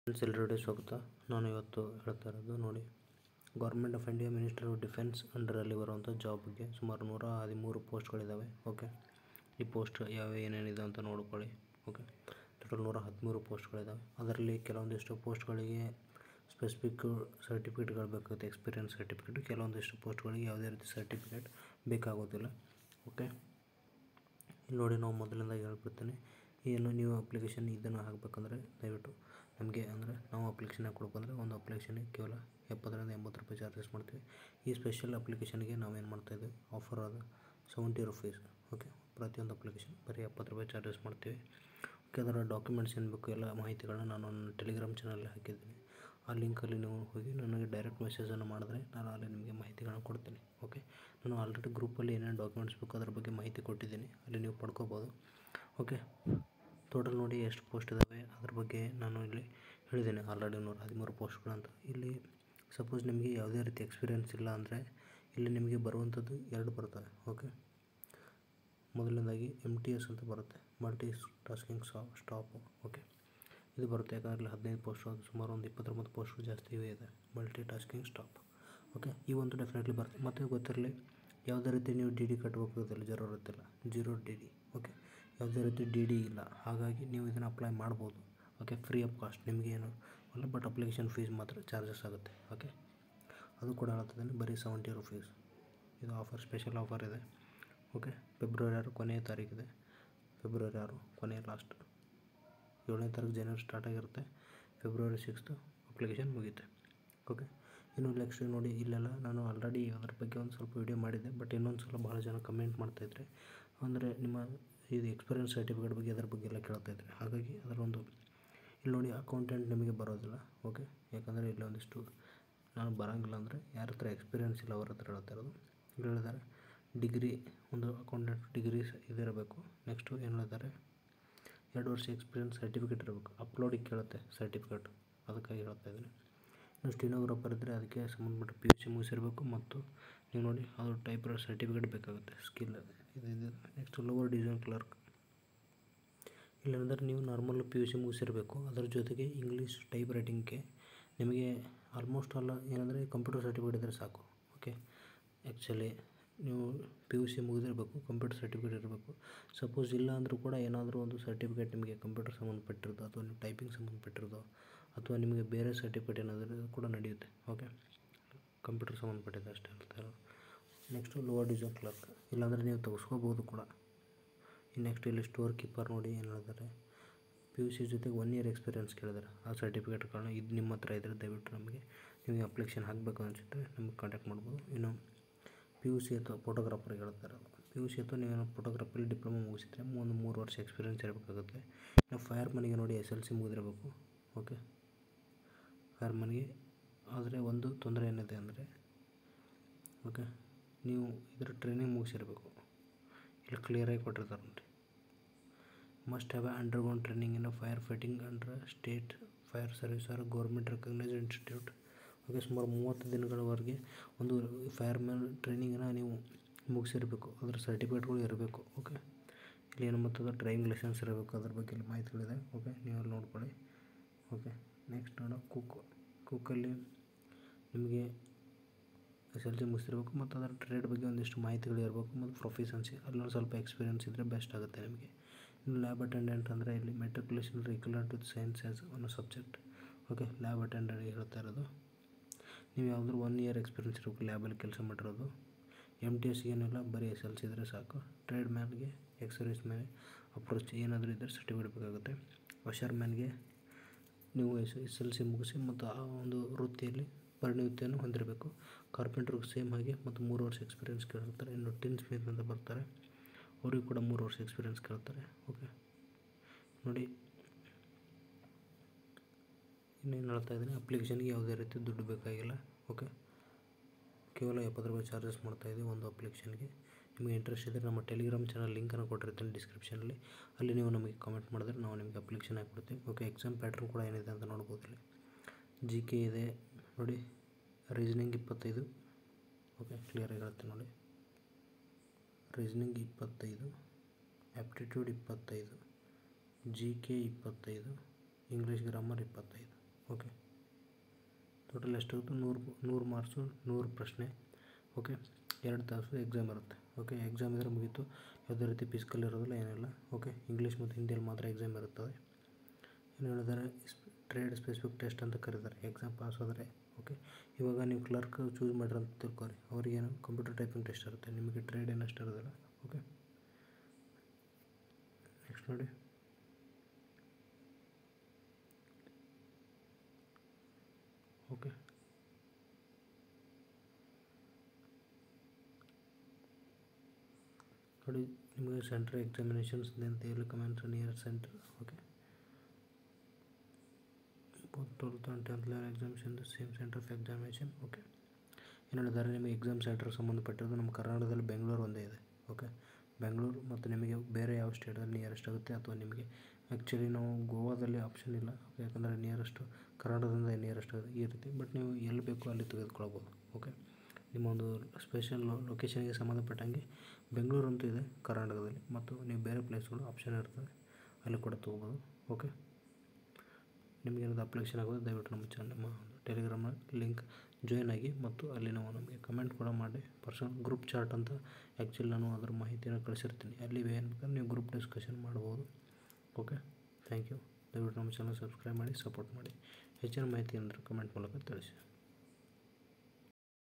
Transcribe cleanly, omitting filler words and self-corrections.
Friends ಎಲ್ಲರಿಗೂ ಸ್ವಾಗತ. ನಾನು ಇವತ್ತು ಹೇಳ್ತಾ ಇರೋದು ನೋಡಿ, government of India minister of defence ಅಂಡರಲ್ಲಿ ಬರುವಂಥ ಜಾಬ್ ಬಗ್ಗೆ ಸುಮಾರು 113 ಪೋಸ್ಟ್ಗಳಿದ್ದಾವೆ. ಓಕೆ, ಈ ಪೋಸ್ಟ್ ಏನೇನಿದೆ ಅಂತ ನೋಡ್ಕೊಳ್ಳಿ. Okay, total 113 ಪೋಸ್ಟ್ಗಳಿದ್ದಾವೆ. ಅದರಲ್ಲಿ ಕೆಲವೊಂದಿಷ್ಟು ಪೋಸ್ಟ್ಗಳಿಗೆ ಸ್ಪೆಸಿಫಿಕ್ ಸರ್ಟಿಫಿಕೇಟ್ಗಳು ಬೇಕಾಗುತ್ತೆ, ಎಕ್ಸ್ಪೀರಿಯನ್ಸ್ ಸರ್ಟಿಫಿಕೇಟ್. ಕೆಲವೊಂದಿಷ್ಟು ಪೋಸ್ಟ್ಗಳಿಗೆ ಯಾವುದೇ ರೀತಿ ಸರ್ಟಿಫಿಕೇಟ್ ಬೇಕಾಗೋದಿಲ್ಲ. ಓಕೆ, ಇಲ್ಲಿ ನೋಡಿ, ನಾವು ಮೊದಲಿಂದಾಗಿ ಹೇಳ್ಬಿಡ್ತೇನೆ. ಏನು ನೀವು ಅಪ್ಲಿಕೇಶನ್ ಇದನ್ನು ಹಾಕಬೇಕಂದ್ರೆ ದಯವಿಟ್ಟು ನಮಗೆ ನಾವು ಅಪ್ಲಿಕೇಶನ್ ಹಾಕ್ಕೊಡ್ಬೇಕಂದ್ರೆ ಒಂದು ಅಪ್ಲಿಕೇಶನ್ಗೆ ಕೇವಲ 70 ರಿಂದ 80 ರೂಪಾಯಿ ಚಾರ್ಜಸ್ ಮಾಡ್ತೀವಿ. ಈ ಸ್ಪೆಷಲ್ ಅಪ್ಲಿಕೇಶನ್ಗೆ ನಾವೇನು ಮಾಡ್ತಾಯಿದ್ದೀವಿ, ಆಫರ್ ಆದ 70 ರುಪೀಸ್. ಓಕೆ, ಪ್ರತಿಯೊಂದು ಅಪ್ಲಿಕೇಶನ್ ಬರೀ 70 ರೂಪಾಯಿ ಚಾರ್ಜಸ್ ಮಾಡ್ತೀವಿ. ಓಕೆ, ಅದರ ಡಾಕ್ಯುಮೆಂಟ್ಸ್ ಏನು ಬೇಕು ಎಲ್ಲ ಮಾಹಿತಿಗಳನ್ನ ನಾನು ನನ್ನ ಟೆಲಿಗ್ರಾಮ್ ಚಾನಲಲ್ಲಿ ಹಾಕಿದ್ದೀನಿ. ಆ ಲಿಂಕಲ್ಲಿ ನೀವು ಹೋಗಿ ನನಗೆ ಡೈರೆಕ್ಟ್ ಮೆಸೇಜನ್ನು ಮಾಡಿದ್ರೆ ನಾನು ಅಲ್ಲಿ ನಿಮಗೆ ಮಾಹಿತಿಗಳನ್ನ ಕೊಡ್ತೀನಿ. ಓಕೆ, ನಾನು ಆಲ್ರೆಡಿ ಗ್ರೂಪಲ್ಲಿ ಏನೇನು ಡಾಕ್ಯುಮೆಂಟ್ಸ್ ಬೇಕು ಅದ್ರ ಬಗ್ಗೆ ಮಾಹಿತಿ ಕೊಟ್ಟಿದ್ದೀನಿ, ಅಲ್ಲಿ ನೀವು ಪಡ್ಕೋಬೋದು. ಓಕೆ, ಟೋಟಲ್ ನೋಡಿ ಎಷ್ಟು ಪೋಸ್ಟ್ ಇದ್ದಾವೆ ಅದ್ರ ಬಗ್ಗೆ ನಾನು ಇಲ್ಲಿ ಹೇಳಿದ್ದೇನೆ ಆಲ್ರೆಡಿ 113 ಪೋಸ್ಟ್ಗಳಂತ. ಇಲ್ಲಿ ಸಪೋಸ್ ನಿಮಗೆ ಯಾವುದೇ ರೀತಿ ಎಕ್ಸ್ಪೀರಿಯೆನ್ಸ್ ಇಲ್ಲ ಅಂದರೆ ಇಲ್ಲಿ ನಿಮಗೆ ಬರುವಂಥದ್ದು 2 ಬರ್ತವೆ. ಓಕೆ, ಮೊದಲನೇದಾಗಿ MTS ಅಂತ ಬರುತ್ತೆ, ಮಲ್ಟಿ ಟಾಸ್ಕಿಂಗ್ ಸ್ಟಾಪ್. ಓಕೆ, ಇದು ಬರುತ್ತೆ ಯಾಕಂದರೆ ಇಲ್ಲಿ 15 ಪೋಸ್ಟ್, ಸುಮಾರು ಒಂದು 29 ಪೋಸ್ಟ್ ಜಾಸ್ತಿ ಇದೆ ಮಲ್ಟಿ ಟಾಸ್ಕಿಂಗ್ ಸ್ಟಾಪ್. ಓಕೆ, ಈ ಒಂದು ಡೆಫಿನೆಟ್ಲಿ ಬರುತ್ತೆ. ಮತ್ತು ಗೊತ್ತಿರಲಿ, ಯಾವುದೇ ರೀತಿ ನೀವು DD ಕಟ್ಟಬೇಕಾಗೋದಿಲ್ಲ, ಜರೂರತ್ತಿಲ್ಲ, 0 DD. ಓಕೆ, ಯಾವುದೇ ರೀತಿ DD ಇಲ್ಲ, ಹಾಗಾಗಿ ನೀವು ಇದನ್ನು ಅಪ್ಲೈ ಮಾಡ್ಬೋದು. ಓಕೆ, ಫ್ರೀ ಆಫ್ ಕಾಸ್ಟ್, ನಿಮಗೇನು ಅಲ್ಲ, ಬಟ್ ಅಪ್ಲಿಕೇಶನ್ ಫೀಸ್ ಮಾತ್ರ ಚಾರ್ಜಸ್ ಆಗುತ್ತೆ. ಓಕೆ, ಅದು ಕೂಡ ಹೇಳ್ತಿದ್ದೀನಿ, ಬರೀ 70 ರುಪೀಸ್. ಇದು ಆಫರ್, ಸ್ಪೆಷಲ್ ಆಫರ್ ಇದೆ. ಓಕೆ, ಫೆಬ್ರವರಿ 6 ಕೊನೆಯ ತಾರೀಕಿದೆ. ಫೆಬ್ರವರಿ 6 ಕೊನೆಯ ಲಾಸ್ಟ್. 7ನೇ ತಾರೀಕು ಜನವರಿ ಸ್ಟಾರ್ಟ್ ಆಗಿರುತ್ತೆ, ಫೆಬ್ರವರಿ 6 ಅಪ್ಲಿಕೇಶನ್ ಮುಗಿಯುತ್ತೆ. ಓಕೆ, ಇನ್ನು ನೆಕ್ಸ್ಟ್ ನೋಡಿ, ಇಲ್ಲೆಲ್ಲ ನಾನು ಆಲ್ರೆಡಿ ಅದ್ರ ಬಗ್ಗೆ ಒಂದು ಸ್ವಲ್ಪ ವೀಡಿಯೋ ಮಾಡಿದ್ದೆ, ಬಟ್ ಇನ್ನೊಂದು ಸಲ ಭಾಳ ಜನ ಕಮೆಂಟ್ ಮಾಡ್ತಾಯಿದ್ರೆ ಅಂದರೆ ನಿಮ್ಮ ಇದು ಎಕ್ಸ್ಪೀರಿಯನ್ಸ್ ಸರ್ಟಿಫಿಕೇಟ್ ಬಗ್ಗೆ ಅದರ ಬಗ್ಗೆ ಎಲ್ಲ ಕೇಳ್ತಾಯಿದ್ರೆ, ಹಾಗಾಗಿ ಅದರೊಂದು ಇಲ್ಲಿ ನೋಡಿ, ಅಕೌಂಟೆಂಟ್ ನಿಮಗೆ ಬರೋದಿಲ್ಲ. ಓಕೆ, ಯಾಕಂದರೆ ಇಲ್ಲಿ ಒಂದಿಷ್ಟು ನಾನು ಬರೋಂಗಿಲ್ಲ ಅಂದರೆ ಯಾರ ಹತ್ರ ಎಕ್ಸ್ಪೀರಿಯನ್ಸ್ ಇಲ್ಲ ಅವ್ರ ಹತ್ರ ಹೇಳ್ತಾ ಇರೋದು. ಇಲ್ಲಿ ಹೇಳಿದ್ದಾರೆ ಡಿಗ್ರಿ, ಒಂದು ಅಕೌಂಟೆಂಟ್ ಡಿಗ್ರಿ ಇದಿರಬೇಕು. ನೆಕ್ಸ್ಟು ಏನು ಹೇಳಿದ್ದಾರೆ, 2 ವರ್ಷ ಎಕ್ಸ್ಪೀರಿಯನ್ಸ್ ಸರ್ಟಿಫಿಕೇಟ್ ಇರಬೇಕು. ಅಪ್ಲೋಡಿಗೆ ಕೇಳುತ್ತೆ ಸರ್ಟಿಫಿಕೇಟ್, ಅದಕ್ಕಾಗಿ ಹೇಳ್ತಾ ಇದ್ದೀನಿ. ಇನ್ನು ಸ್ಟೆನೋಗ್ರಾಫರ್ ಇದ್ದರೆ ಅದಕ್ಕೆ ಸಂಬಂಧಪಟ್ಟ PUC ಮುಗಿಸಿರಬೇಕು. ಮತ್ತು ನೀವು ನೋಡಿ, ಅದು ಟೈಪ್ರೈಟರ್ ಸರ್ಟಿಫಿಕೇಟ್ ಬೇಕಾಗುತ್ತೆ, ಸ್ಕಿಲ್ ಇದು. ನೆಕ್ಸ್ಟ್ ಲೋವರ್ ಡಿವಿಷನ್ ಕ್ಲರ್ಕ್, ಇಲ್ಲಾಂದರೆ ನೀವು ನಾರ್ಮಲ್ PUC ಮುಗಿಸಿರಬೇಕು. ಅದರ ಜೊತೆಗೆ ಇಂಗ್ಲೀಷ್ ಟೈಪ್ ರೈಟಿಂಗ್ಗೆ ನಿಮಗೆ ಆಲ್ಮೋಸ್ಟ್ ಅಲ್ಲ ಏನಂದರೆ ಕಂಪ್ಯೂಟರ್ ಸರ್ಟಿಫಿಕೇಟ್ ಇದ್ದರೆ ಸಾಕು. ಓಕೆ, ಆ್ಯಕ್ಚುಲಿ ನೀವು PUC ಮುಗಿದಿರಬೇಕು, ಕಂಪ್ಯೂಟರ್ ಸರ್ಟಿಫಿಕೇಟ್ ಇರಬೇಕು. ಸಪೋಸ್ ಇಲ್ಲ ಅಂದರೂ ಕೂಡ ಏನಾದರೂ ಒಂದು ಸರ್ಟಿಫಿಕೇಟ್ ನಿಮಗೆ ಕಂಪ್ಯೂಟರ್ ಸಂಬಂಧಪಟ್ಟಿರೋದು, ಅಥವಾ ನೀವು ಟೈಪಿಂಗ್ ಸಂಬಂಧಪಟ್ಟಿರೋದು, ಅಥವಾ ನಿಮಗೆ ಬೇರೆ ಸರ್ಟಿಫಿಕೇಟ್ ಏನಾದರೂ ಕೂಡ ನಡೆಯುತ್ತೆ. ಓಕೆ, ಕಂಪ್ಯೂಟರ್ ಸಂಬಂಧಪಟ್ಟಿದ್ದು ಅಷ್ಟೇ ಹೇಳ್ತಾ ಇರೋದು. ನೆಕ್ಸ್ಟು ಲೋವರ್ ಡಿವಿಷನ್ ಕ್ಲರ್ಕ್, ಇಲ್ಲಾಂದರೆ ನೀವು ತೆಗೆಸ್ಕೋಬೋದು ಕೂಡ. ನೆಕ್ಸ್ಟ್ ಇಲ್ಲಿ ಸ್ಟೋರ್ ಕೀಪರ್ ನೋಡಿ ಏನು ಹೇಳಿದ್ದಾರೆ, PUC ಜೊತೆಗೆ 1 ಇಯರ್ ಎಕ್ಸ್ಪೀರಿಯನ್ಸ್ ಕೇಳಿದ್ದಾರೆ. ಆ ಸರ್ಟಿಫಿಕೇಟ್ಗಳನ್ನ ಇದು ನಿಮ್ಮ ಹತ್ರ ಇದ್ದರೆ ದಯವಿಟ್ಟು ನಿಮಗೆ ಅಪ್ಲಿಕೇಶನ್ ಹಾಕಬೇಕು ಅನಿಸುತ್ತೆ, ನಮಗೆ ಕಾಂಟ್ಯಾಕ್ಟ್ ಮಾಡ್ಬೋದು. ಇನ್ನು PUC ಅಥವಾ ಫೋಟೋಗ್ರಾಫರ್ಗೆ ಹೇಳ್ತಾರೆ. PUC ಅಥವಾ ನೀವೇನೋ ಫೋಟೋಗ್ರಫಿಲಿ ಡಿಪ್ಲೊಮಾ ಮುಗಿಸಿದ್ರೆ ಒಂದು 3 ವರ್ಷ ಎಕ್ಸ್ಪೀರಿಯನ್ಸ್ ಇರಬೇಕಾಗುತ್ತೆ. ಇನ್ನು ಫೈರ್ಮನ್ಗೆ ನೋಡಿ SLC ಮುಗಿದಿರಬೇಕು. ಓಕೆ, ಫೈರ್ಮನ್ಗೆ ಆದರೆ ಒಂದು ತೊಂದರೆ ಏನಿದೆ ಅಂದರೆ, ಓಕೆ, ನೀವು ಇದರ ಟ್ರೈನಿಂಗ್ ಮುಗಿಸಿರಬೇಕು. ಇಲ್ಲಿ ಕ್ಲಿಯರಾಗಿ ಕೊಟ್ಟಿರ್ತಾರೆ ನೋಡಿ, must have undergone training in fire fighting under state fire service or government recognised institute. Okay, ಸುಮಾರು 30 ದಿನಗಳವರೆಗೆ ಒಂದು ಫೈರ್ಮ್ಯಾನ್ ಟ್ರೈನಿಂಗನ್ನು ನೀವು ಮುಗಿಸಿರಬೇಕು, ಅದರ ಸರ್ಟಿಫಿಕೇಟ್ಗಳು ಇರಬೇಕು. ಓಕೆ, ಇಲ್ಲಿ ಏನು ಮತ್ತದು ಡ್ರೈವಿಂಗ್ ಲೈಸೆನ್ಸ್ ಇರಬೇಕು, ಅದ್ರ ಬಗ್ಗೆ ಎಲ್ಲ ಮಾಹಿತಿಗಳಿದೆ. ಓಕೆ, ನೀವು ಅಲ್ಲಿ ನೋಡ್ಕೊಳ್ಳಿ. ಓಕೆ, ನೆಕ್ಸ್ಟ್ ನೋಡೋ ಕುಕ್ಕಲ್ಲಿ ನಿಮಗೆ SLC ಮುಗಿಸಿರಬೇಕು, ಮತ್ತು ಅದರ ಟ್ರೇಡ್ ಬಗ್ಗೆ ಒಂದಿಷ್ಟು ಮಾಹಿತಿಗಳು ಇರಬೇಕು, ಮತ್ತು ಪ್ರೊಫಿಷನ್ಸಿ ಅಲ್ಲೊಂದು ಸ್ವಲ್ಪ ಎಕ್ಸ್ಪೀರಿಯನ್ಸ್ ಇದ್ದರೆ ಬೆಸ್ಟ್ ಆಗುತ್ತೆ ನಿಮಗೆ. ಇನ್ನು ಲ್ಯಾಬ್ ಅಟೆಂಡೆಂಟ್ ಅಂದರೆ ಇಲ್ಲಿ matriculation equivalent with science as one subject. Okay, lab attendant ಹೇಳ್ತಾ ಇರೋದು, ನೀವು ಯಾವುದಾದ್ರು 1 ಇಯರ್ ಎಕ್ಸ್ಪೀರಿಯನ್ಸ್ ಇರಬೇಕು ಲ್ಯಾಬಲ್ಲಿ ಕೆಲಸ ಮಾಡಿರೋದು. MTS ಏನಿಲ್ಲ, ಬರೀ SLC ಇದ್ದರೆ ಸಾಕು. ಟ್ರೇಡ್ ಮ್ಯಾನ್ಗೆ ಎಕ್ಸ್ಪೀರಿಯನ್ಸ್ ಮೇಲೆ ಅಪ್ರೋಚ್ ಏನಾದರೂ ಇದ್ದರೆ ಸರ್ಟಿಫಿಕೇಟ್ ಬೇಕಾಗುತ್ತೆ. ವಾಷರ್ ಮ್ಯಾನ್ಗೆ ನೀವು SLC ಮುಗಿಸಿ ಮತ್ತು ಆ ಒಂದು ವೃತ್ತಿಯಲ್ಲಿ ಪರಿಣಿತಿಯನ್ನು ಹೊಂದಿರಬೇಕು. ಕಾರ್ಪೆಂಟ್ರಿಗೆ ಸೇಮ್ ಹಾಗೆ ಮತ್ತು 3 ವರ್ಷ ಎಕ್ಸ್ಪೀರಿಯನ್ಸ್ ಕೇಳ್ತಾರೆ. ಇನ್ನು ಟಿನ್ ಸ್ಮಿತ್ ಅಂತ ಬರ್ತಾರೆ, ಅವ್ರಿಗೆ ಕೂಡ 3 ವರ್ಷ ಎಕ್ಸ್ಪೀರಿಯನ್ಸ್ ಕೇಳ್ತಾರೆ. ಓಕೆ, ನೋಡಿ ಇನ್ನೇನು ಹೇಳ್ತಾ ಇದ್ದೀನಿ, ಅಪ್ಲಿಕೇಶನ್ಗೆ ಯಾವುದೇ ರೀತಿ ದುಡ್ಡು ಬೇಕಾಗಿಲ್ಲ. ಓಕೆ, ಕೇವಲ 70 ರೂಪಾಯಿ ಚಾರ್ಜಸ್ ಮಾಡ್ತಾಯಿದ್ದೀವಿ ಒಂದು ಅಪ್ಲಿಕೇಶನ್ಗೆ. ನಿಮಗೆ ಇಂಟ್ರೆಸ್ಟ್ ಇದ್ದರೆ ನಮ್ಮ ಟೆಲಿಗ್ರಾಮ್ ಚಾನಲ್ ಲಿಂಕನ್ನು ಕೊಟ್ಟಿರ್ತೀನಿ ಡಿಸ್ಕ್ರಿಪ್ಷನಲ್ಲಿ, ಅಲ್ಲಿ ನೀವು ನಮಗೆ ಕಾಮೆಂಟ್ ಮಾಡಿದ್ರೆ ನಾವು ನಿಮಗೆ ಅಪ್ಲಿಕೇಶನ್ ಹಾಕ್ಬಿಡ್ತೀವಿ. ಓಕೆ, ಎಕ್ಸಾಮ್ ಪ್ಯಾಟ್ರನ್ ಕೂಡ ಏನಿದೆ ಅಂತ ನೋಡ್ಬೋದು. ಇಲ್ಲಿ GK ಇದೆ ನೋಡಿ, ರೀಸನಿಂಗ್ 25. ಓಕೆ, ಕ್ಲಿಯರಾಗಿ ಹೇಳ್ತೀನಿ ನೋಡಿ, reasoning 25, aptitude 25, GK 25, English grammar 25. Total ಎಷ್ಟಾಗುತ್ತೆ 100 ಮಾರ್ಕ್ಸು 100 ಪ್ರಶ್ನೆ. ಓಕೆ, 2 ತಾಸು ಎಕ್ಸಾಮ್ ಇರುತ್ತೆ. ಓಕೆ, ಎಕ್ಸಾಮ್ ಇದ್ದರೆ ಮುಗೀತು, ಯಾವುದೇ ರೀತಿ ಫಿಸಿಕಲ್ ಇರೋದಿಲ್ಲ, ಏನಿಲ್ಲ. ಓಕೆ, ಇಂಗ್ಲೀಷ್ ಮತ್ತು ಹಿಂದಿಯಲ್ಲಿ ಮಾತ್ರ ಎಕ್ಸಾಮ್ ಇರುತ್ತದೆ. ಏನು ಹೇಳಿದರೆ ಟ್ರೇಡ್ ಸ್ಪೆಸಿಫಿಕ್ ಟೆಸ್ಟ್ ಅಂತ ಕರೀತಾರೆ ಎಕ್ಸಾಮ್ ಪಾಸ್ ಆದರೆ. ಓಕೆ, ಇವಾಗ ನೀವು ಕ್ಲರ್ಕ್ ಚೂಸ್ ಮಾಡಿರಿ ಅಂತ ತಿಳ್ಕೊರಿ, ಅವ್ರಿಗೇನು ಕಂಪ್ಯೂಟರ್ ಟೈಪಿಂಗ್ ಟೆಸ್ಟ್ ಇರುತ್ತೆ, ನಿಮಗೆ ಟ್ರೇಡ್ ಏನಷ್ಟು ಇರೋದಿಲ್ಲ. ಓಕೆ, ನೆಕ್ಸ್ಟ್ ನೋಡಿ. ಓಕೆ, ನೋಡಿ ನಿಮಗೆ ಸೆಂಟ್ರ್ ಎಕ್ಸಾಮಿನೇಷನ್ಸ್ ಅಂತ ಹೇಳಿ comments near centre. Okay, 12th and 10th level examination the same center of examination. Okay, ಏನು ಹೇಳಿದ್ದಾರೆ ನಿಮಗೆ ಎಕ್ಸಾಮ್ ಸೆಂಟರ್ ಸಂಬಂಧಪಟ್ಟಿರೋದು ನಮ್ಮ ಕರ್ನಾಟಕದಲ್ಲಿ ಬೆಂಗಳೂರು ಒಂದೇ ಇದೆ. ಓಕೆ, ಬೆಂಗಳೂರು ಮತ್ತು ನಿಮಗೆ ಬೇರೆ ಯಾವ ಸ್ಟೇಟಲ್ಲಿ ನಿಯರೆಸ್ಟ್ ಆಗುತ್ತೆ, ಅಥವಾ ನಿಮಗೆ ಆ್ಯಕ್ಚುಲಿ ನಾವು ಗೋವಾದಲ್ಲಿ ಆಪ್ಷನ್ ಇಲ್ಲ. ಓಕೆ, ಯಾಕಂದರೆ ನಿಯರೆಸ್ಟು ಕರ್ನಾಟಕದಿಂದ ನಿಯರೆಸ್ಟ್ ಆಗಿದೆ ಈ ರೀತಿ. ಬಟ್ ನೀವು ಎಲ್ಲಿ ಬೇಕೋ ಅಲ್ಲಿ ತೆಗೆದುಕೊಳ್ಬೋದು. ಓಕೆ, ನಿಮ್ಮ ಒಂದು ಸ್ಪೆಷಲ್ ಲೊಕೇಶನ್ಗೆ ಸಂಬಂಧಪಟ್ಟಂಗೆ ಬೆಂಗಳೂರು ಅಂತೂ ಇದೆ ಕರ್ನಾಟಕದಲ್ಲಿ, ಮತ್ತು ನೀವು ಬೇರೆ ಪ್ಲೇಸ್ಗಳು ಆಪ್ಷನ್ ಇರ್ತದೆ, ಅಲ್ಲಿ ಕೂಡ ತೊಗೋಬೋದು. ಓಕೆ, ನಿಮಗೇನಾದ್ರು ಅಪ್ಲಿಕೇಶನ್ ಆಗೋದು ದಯವಿಟ್ಟು ನಮ್ಮ ಟೆಲಿಗ್ರಾಮ್ ಲಿಂಕ್ ಜಾಯ್ನ್ ಆಗಿ, ಮತ್ತು ಅಲ್ಲಿ ನಾವು ನಮಗೆ ಕಮೆಂಟ್ ಕೂಡ ಮಾಡಿ. ಪರ್ಸನಲ್ ಗ್ರೂಪ್ ಚಾರ್ಟ್ ಅಂತ ಆ್ಯಕ್ಚುಲಿ ನಾನು ಅದರ ಮಾಹಿತಿಯನ್ನು ಕಳಿಸಿರ್ತೀನಿ, ಅಲ್ಲಿ ಏನು ಬೇಕಾದ್ರೆ ನೀವು ಗ್ರೂಪ್ ಡಿಸ್ಕಷನ್ ಮಾಡ್ಬೋದು. Okay, thank you. ದಯವಿಟ್ಟು ನಮ್ಮ ಚಾನಲ್ ಸಬ್ಸ್ಕ್ರೈಬ್ ಮಾಡಿ, ಸಪೋರ್ಟ್ ಮಾಡಿ. ಹೆಚ್ಚಿನ ಮಾಹಿತಿ ಅಂದರೆ ಕಮೆಂಟ್ ಮೂಲಕ ತಿಳಿಸಿ.